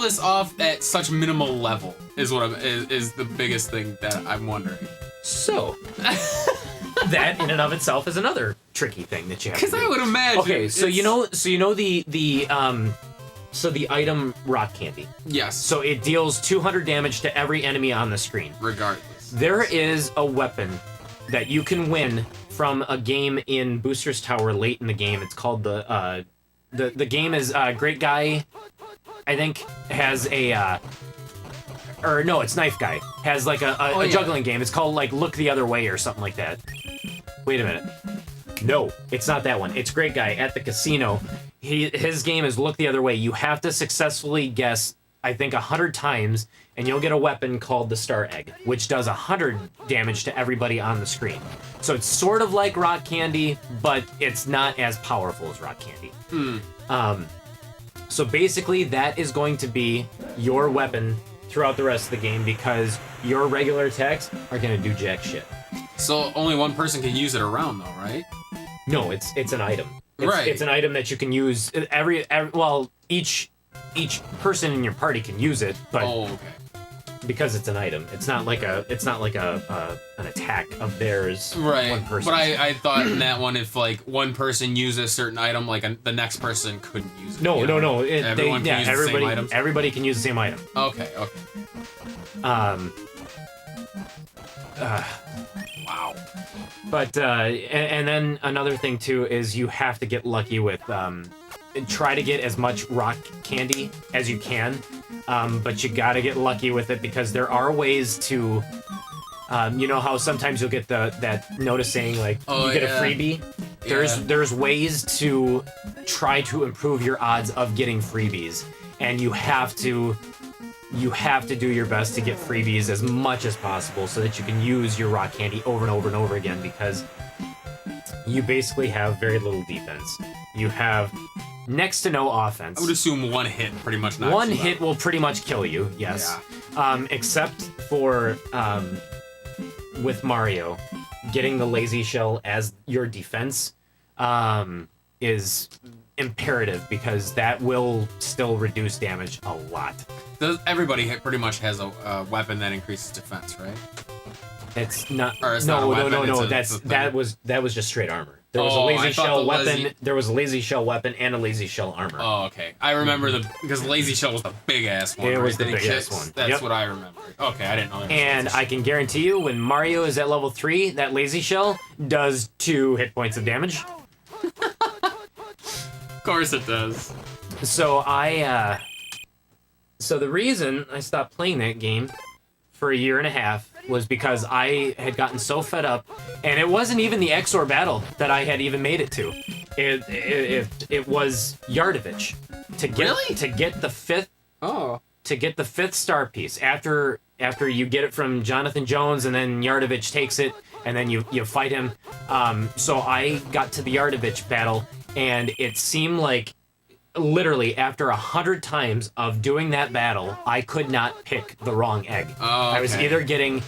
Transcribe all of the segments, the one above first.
this off at such minimal level is what is the biggest thing that I'm wondering. So, that in and of itself is another tricky thing that you have to do. Because I would imagine. Okay, so you know the item rock candy. Yes. So it deals 200 damage to every enemy on the screen. Regardless. There is a weapon that you can win from a game in Booster's Tower late in the game. It's called the game is Great Guy, I think, has a or no, it's Knife Guy has like a juggling game. It's called like Look the Other Way or something like that. Wait a minute. No, it's not that one. It's Great Guy at the casino. His game is Look the Other Way. You have to successfully guess, I think, 100 times, and you'll get a weapon called the Star Egg, which does 100 damage to everybody on the screen. So it's sort of like Rock Candy, but it's not as powerful as Rock Candy. So basically, that is going to be your weapon throughout the rest of the game because your regular attacks are going to do jack shit. So only one person can use it around, though, right? No, it's an item. Right. It's an item that you can use. Each person in your party can use it, but because it's an item, it's not like an attack of theirs. Right. One person. But I thought in that one, if like one person uses a certain item, like the next person couldn't use it. No. Everyone can use the same items? Everybody can use the same item. Okay. Wow. But and then another thing too is you have to get lucky with try to get as much rock candy as you can, but you gotta get lucky with it because there are ways to you know how sometimes you'll get that notice saying like you get a freebie. There's ways to try to improve your odds of getting freebies, and you have to do your best to get freebies as much as possible so that you can use your rock candy over and over and over again because you basically have very little defense. You have next to no offense. I would assume one hit pretty much knocks One you hit out. will pretty much kill you, yes. Yeah. Except for with Mario, getting the lazy shell as your defense is imperative because that will still reduce damage a lot. Everybody pretty much has a weapon that increases defense, right? It's not. Or it's no. not a weapon, That was just straight armor. There was a lazy shell weapon. There was a lazy shell weapon and a lazy shell armor. Oh, okay. I remember because lazy shell was the big ass one. It was right? the big ass one. That's what I remember. Okay, I didn't know. And I can guarantee you, when Mario is at level 3, that lazy shell does 2 hit points of damage. Of course it does. So so the reason I stopped playing that game for a year and a half was because I had gotten so fed up, and it wasn't even the XOR battle that I had even made it to. It was Yardovich to get the fifth star piece after you get it from Jonathan Jones, and then Yardovich takes it, and then you fight him. So I got to the Yardovich battle, and it seemed like literally after 100 times of doing that battle, I could not pick the wrong egg. Oh, okay. I was either getting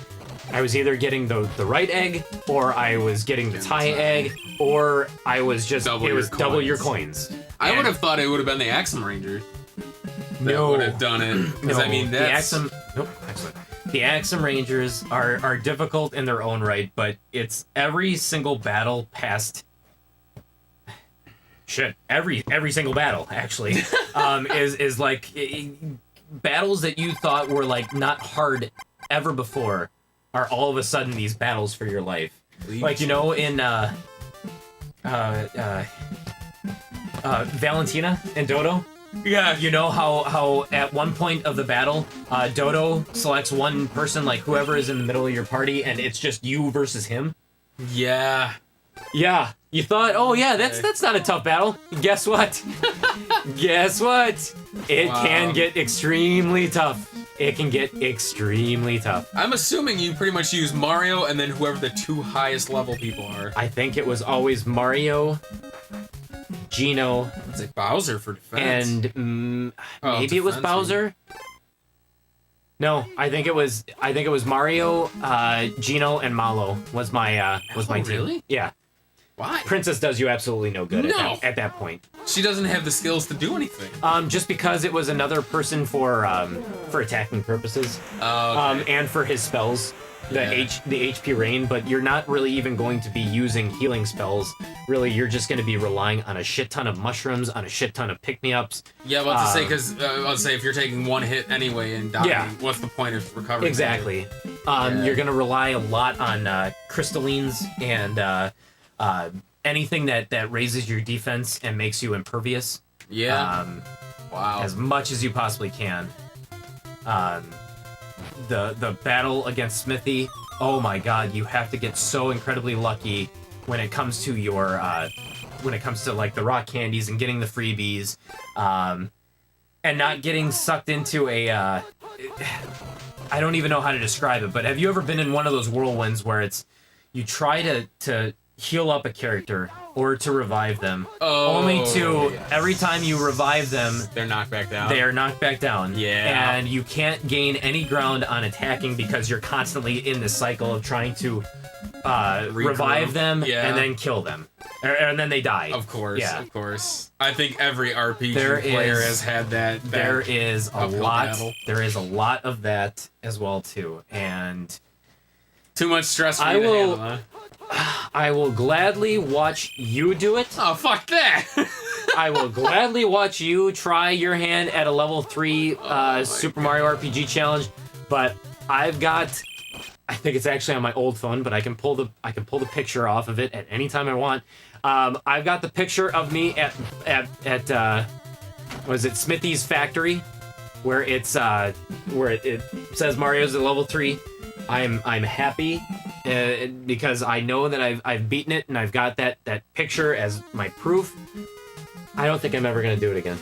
the right egg, or I was getting the tie egg, or I was just double your coins. I would have thought it would have been the Axum Ranger that would have done it. Because I mean, that's... Excellent. The Axum Rangers are difficult in their own right, but it's every single battle past. Shit, every single battle actually is like battles that you thought were like not hard ever before are all of a sudden these battles for your life. Like, you know, in Valentina and Dodo. Yeah. You know how at one point of the battle, Dodo selects one person, like whoever is in the middle of your party, and it's just you versus him? Yeah. Yeah. You thought, oh yeah, that's not a tough battle. Guess what? Guess what? It can get extremely tough. It can get extremely tough. I'm assuming you pretty much use Mario and then whoever the 2 highest level people are. I think it was always Mario, Gino, It's like Bowser for defense. and maybe it was Bowser. No, I think it was Mario, Gino, and Malo was my team. Really? Yeah. Why? Princess does you absolutely no good No. at that point. She doesn't have the skills to do anything. Just because it was another person for attacking purposes, Okay. and for his spells, the Yeah. the HP rain. But you're not really even going to be using healing spells. Really, you're just going to be relying on a shit ton of mushrooms, on a shit ton of pick-me-ups. Yeah, about to say, because I'll say if you're taking one hit anyway and dying, Yeah. what's the point of recovering? Exactly. Yeah. You're going to rely a lot on crystallines and anything that raises your defense and makes you impervious. Yeah. Wow. As much as you possibly can. The battle against Smithy, oh my god, you have to get so incredibly lucky when it comes to your like the rock candies and getting the freebies, and not getting sucked into a I don't even know how to describe it, but have you ever been in one of those whirlwinds where it's you try to heal up a character or to revive them, only to every time you revive them, they're knocked back down. they are knocked back down. Yeah. And you can't gain any ground on attacking because you're constantly in this cycle of trying to revive them Yeah. and then kill them. And then they die. Of course, Yeah. of course. I think every RPG There player is- has had that. There is a uphill lot. battle. There is a lot of that as well too. And Too much stress for I you to will- handle, huh? I will gladly watch you do it. Oh, fuck that! I will gladly watch you try your hand at a level 3 Super Mario RPG challenge, but I've got, I think it's actually on my old phone, but I can pull the picture off of it at any time I want. I've got the picture of me at was it Smithy's factory, where it's where it says Mario's at level 3. I'm happy because I know that I've beaten it and I've got that picture as my proof. I don't think I'm ever gonna do it again.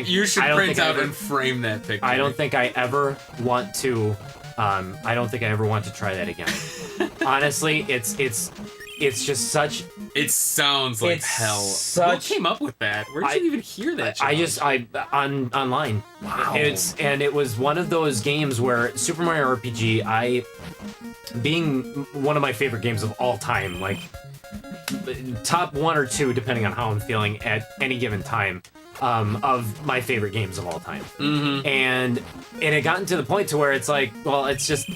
You should print out and frame that picture. I don't think I ever want to. I don't think I ever want to try that again. Honestly, it's just such. It sounds like It's hell. such- Who came up with that? Where did you even hear that? Online. Wow. It was one of those games where Super Mario RPG, being one of my favorite games of all time, like top 1 or 2 depending on how I'm feeling at any given time, of my favorite games of all time. Mm-hmm. And it had gotten to the point to where it's like, well, it's just,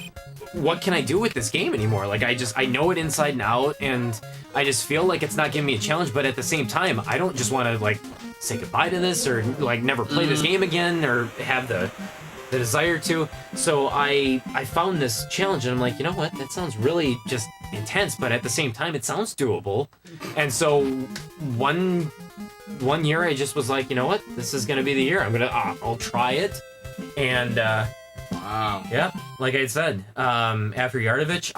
what can I do with this game anymore? Like, I know it inside and out, and I just feel like it's not giving me a challenge, but at the same time, I don't just want to, like, say goodbye to this, or, like, never play this game again, or have the desire to. So I found this challenge, and I'm like, you know what? That sounds really just intense, but at the same time, it sounds doable. And so one year, I just was like, you know what? This is gonna be the year. I'll try it. And Wow. yeah, like I said, after Yardovich,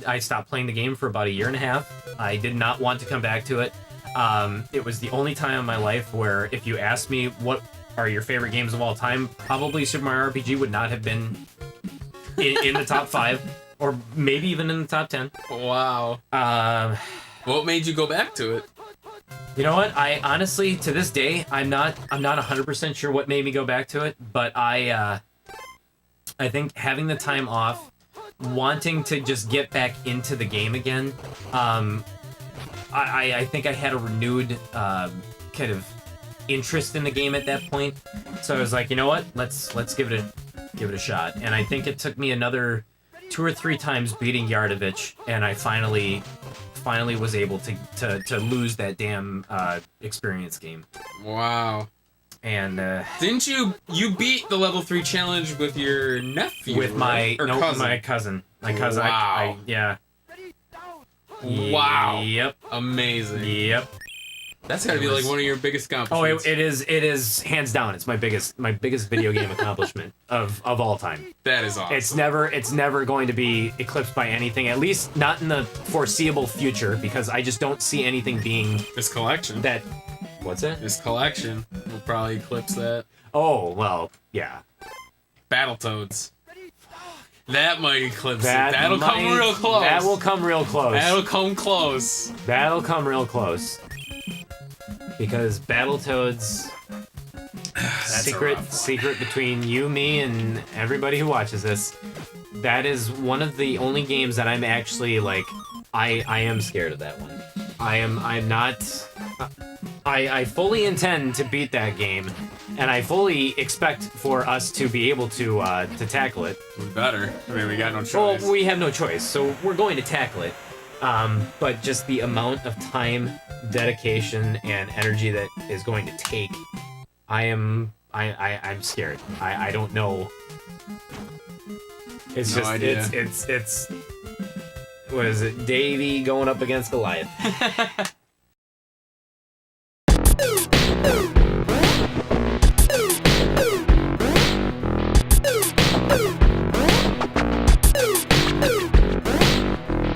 I stopped playing the game for about a year and a half. I did not want to come back to it. It was the only time in my life where if you asked me what are your favorite games of all time, probably Super Mario RPG would not have been in the top 5, or maybe even in the top 10. Wow. What made you go back to it? You know what? I honestly, to this day, I'm not 100% sure what made me go back to it, but I think having the time off, wanting to just get back into the game again, I think I had a renewed kind of interest in the game at that point. So I was like, you know what? Let's give it a shot. And I think it took me another 2 or 3 times beating Yardovich, and I finally was able to lose that damn experience game. Wow. And Didn't you beat the level 3 challenge with your nephew? with my cousin? my cousin. My cousin. Wow. Yeah. Wow. Yep. Amazing. Yep. That's gotta be like one of your biggest Oh, accomplishments. it is hands down. It's my biggest video game accomplishment of all time. That is awesome. It's never going to be eclipsed by anything, at least not in the foreseeable future, because I just don't see anything being This collection. that. What's that? This collection will probably eclipse that. Oh well, yeah. Battletoads. That might eclipse That it. That'll come might- real close. That will come real close. That'll come close. That'll come real close. Because Battletoads, secret between you, me, and everybody who watches this, that is one of the only games that I'm actually like, I am scared of that one. I'm not. I fully intend to beat that game, and I fully expect for us to be able to tackle it. We better. I mean, we got no choice. Well, we have no choice, so we're going to tackle it. But just the amount of time, dedication, and energy that is going to take, I'm scared. I don't know. It's No just idea. it's what is it? Davey going up against Goliath.